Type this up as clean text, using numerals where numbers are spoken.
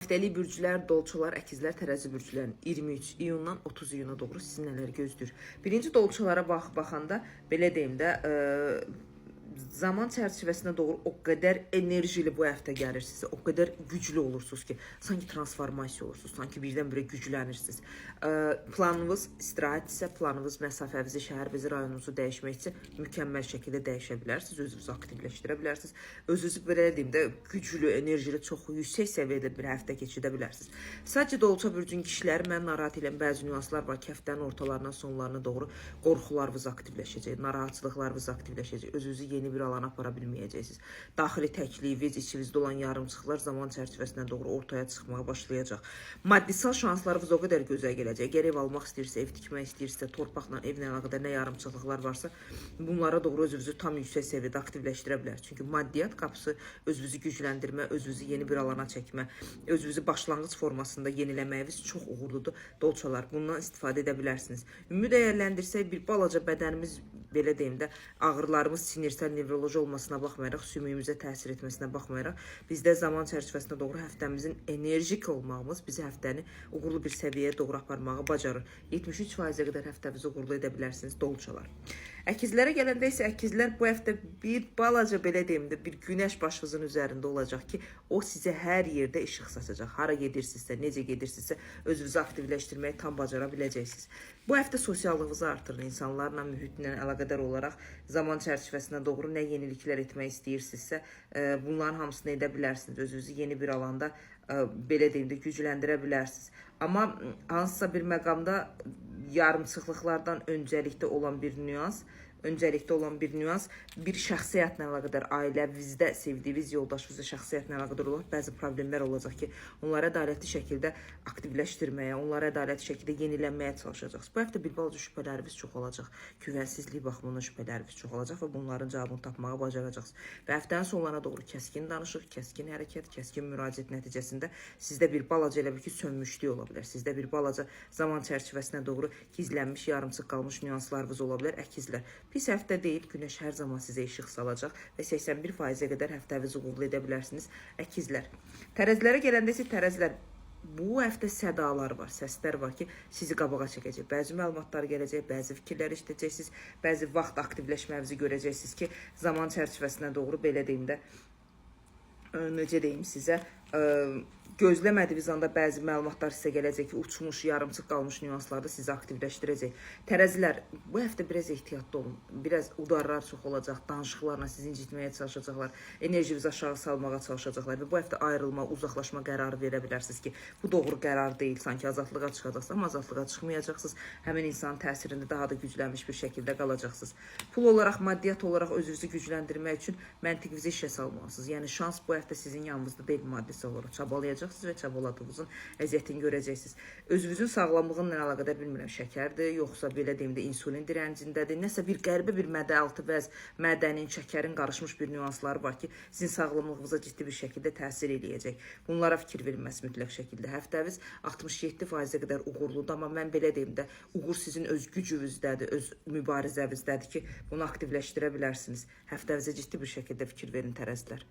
Həftəlik bürclər, dolçalar, əkizlər, tərəzi bürclərin 23 iyundan 30 iyuna doğru sizi nələr gözləyir? Birinci dolçalara baxanda belə deyim də, zaman çərçivəsinə doğru o qədər enerjili bu həftə gəlirsinizsə, o qədər güclü olursunuz ki, sanki transformasiya olursunuz, sanki birdən-birə güclənirsiniz. Planınız istirahətsə, planınız məsafəvizi, şəhərinizi, rayonunuzu dəyişmək üçün mükəmməl şəkildə dəyişə bilərsiniz, özünüzü aktivləşdirə bilərsiniz. Özünüzü belə deyim də, güclü, enerjili, çox yüksək səviyyədə bir həftə keçirə bilərsiniz. Sadəcə dolça bürcün kişiləri mən narahat edən bəzi nüanslar var ki, həftənin ortalarından sonlarına doğru qorxularınız aktivləşəcək, narahatçılıqlarınız aktivləşəcək, özünüzü yeni bir alana apara bilməyəcəksiniz. Daxili təklifiniz, içinizdə olan yarımçıqlar zaman çərçivəsinə doğru ortaya çıxmağa başlayacaq. Maddisal şanslarınız o qədər gözəl gələcək. Əgər ev almaq istəyirsə, ev tikmək istəyirsə, torpaqla, evlə əlaqədar nə yarımçıqlıqlar varsa, bunlara doğru özünüzü tam yüksək səviyyədə aktivləşdirə bilərsiniz. Çünki maddiyyat qapısı özünüzü gücləndirmə, özünüzü yeni bir alana çəkmə, özünüzü başlanğıc formasında yeniləməyiniz çox uğurludur. Dolçalar, bundan istifadə edə bilərsiniz. Ümumi dəyərləndirsək, bir balaca bədənimiz, belə deyim də, ağrılarımız sinirsel nevroloji olmasına baxmayaraq, sümüyümüzə təsir etməsinə baxmayaraq, bizdə zaman çərçivəsinə doğru həftəmizin enerjik olmağımız bizi həftəni uğurlu bir səviyyəyə doğru aparmağı bacarır. 73%-ə qədər həftənizi uğurlu edə bilərsiniz, dolçalar. Əkizlərə gələndə isə əkizlər bu həftə bir balaca, belə deyim də, bir günəş başınızın üzərində olacaq ki, o sizə hər yerdə işıq saçacaq. Hara gedirsinizsə, necə gedirsinizsə, özünüzü aktivləşdirməyi tam bacara biləcəksiniz. Bu həftə sosiallığınızı artırın, insanlarla, mühitlə əlaqədar olaraq zaman çərçivəsinə doğru nə yeniliklər etmək istəyirsinizsə, bunların hamısını edə bilərsiniz. Özünüzü yeni bir alanda, belə deyim də, gücləndirə bilərsiniz. Amma hansısa bir məqamda yarımçıqlıqlardan öncəlikdə olan bir nüans, bir şəxsi həyatla əlaqədar, ailəvizdə sevdiyiniz yoldaşınızla şəxsi həyatla əlaqədar olaraq bəzi problemlər olacaq ki, onları ədalətli şəkildə aktivləşdirməyə, onları ədalətli şəkildə yenilənməyə çalışacaqsınız. Bu həftə bir balaca şübhələriniz çox olacaq. Güvənsizlik baxımından şübhələriniz çox olacaq və bunların cavabını tapmağa bacaracaqsınız. Və həftənin sonlarına doğru kəskin danışıq, kəskin hərəkət, kəskin müraciət nəticəsində sizdə bir balaca elə bir ki, sönmüşlük ola bilər. Sizdə bir balaca zaman çərçivəsinə doğru gizlənmiş, yarımçıq qalmış nüanslarınız ola bilər, əkizlər. Pis həftə deyil, günəş hər zaman sizə işıq salacaq və 81%-ə qədər həftənizi uğurlu edə bilərsiniz, əkizlər. Tərəzilərə gələndə isə tərəzilər, bu həftə sədalar var, səslər var ki, sizi qabağa çəkəcək. Bəzi məlumatlar gələcək, bəzi fikirlər işləyəcəksiniz, bəzi vaxt aktivləşmənizi görəcəksiniz ki, zaman çərçivəsinə doğru, belə deyim də, necə deyim sizə, gözləmədiyiniz anda bəzi məlumatlar sizə gələcək ki, uçmuş, yarımçıq qalmış nüanslarda sizi aktivləşdirəcək. Tərəzilər, bu həftə biraz ehtiyatlı olun. Biraz udarlar çox olacaq, danışıqlarla sizi incitməyə çalışacaqlar, enerjinizi aşağı salmağa çalışacaqlar və bu həftə ayrılma, uzaqlaşma qərarı verə bilərsiniz ki, bu doğru qərar deyil, sanki azadlığa çıxacaqsınız, amma azadlığa çıxmayacaqsınız. Həmin insanın təsirində daha da güclənmiş bir şəkildə qalacaqsınız. Pul olaraq, maddiyyat olaraq özünüzü gücləndirmək üçün məntiqinizi işə salmalısınız. Yəni, şans bu həftə sizin yanınızda deyil, maddisi olaraq çabalayacaqsınız və çabaladığınızın əziyyətini görəcəksiniz. Özünüzün sağlamlığınla əlaqədar, bilmirəm, şəkərdir, yoxsa belə deyim də, insulin direncindədir, nəsə bir qəribə bir mədə-altı vəz, mədənin, şəkərin qarışmış bir nüansları var ki, sizin sağlamlığınıza ciddi bir şəkildə təsir eləyəcək. Bunlara fikir verilməsi mütləq şəkildə. Həftəniz 67%-ə qədər uğurludur, amma mən belə deyim də, uğur sizin öz gücünüzdədir, öz mübarizənizdədir ki, bunu aktivləşdirə bilərsiniz. Həftənizə ciddi bir şəkildə fikir verin, tərəzilər.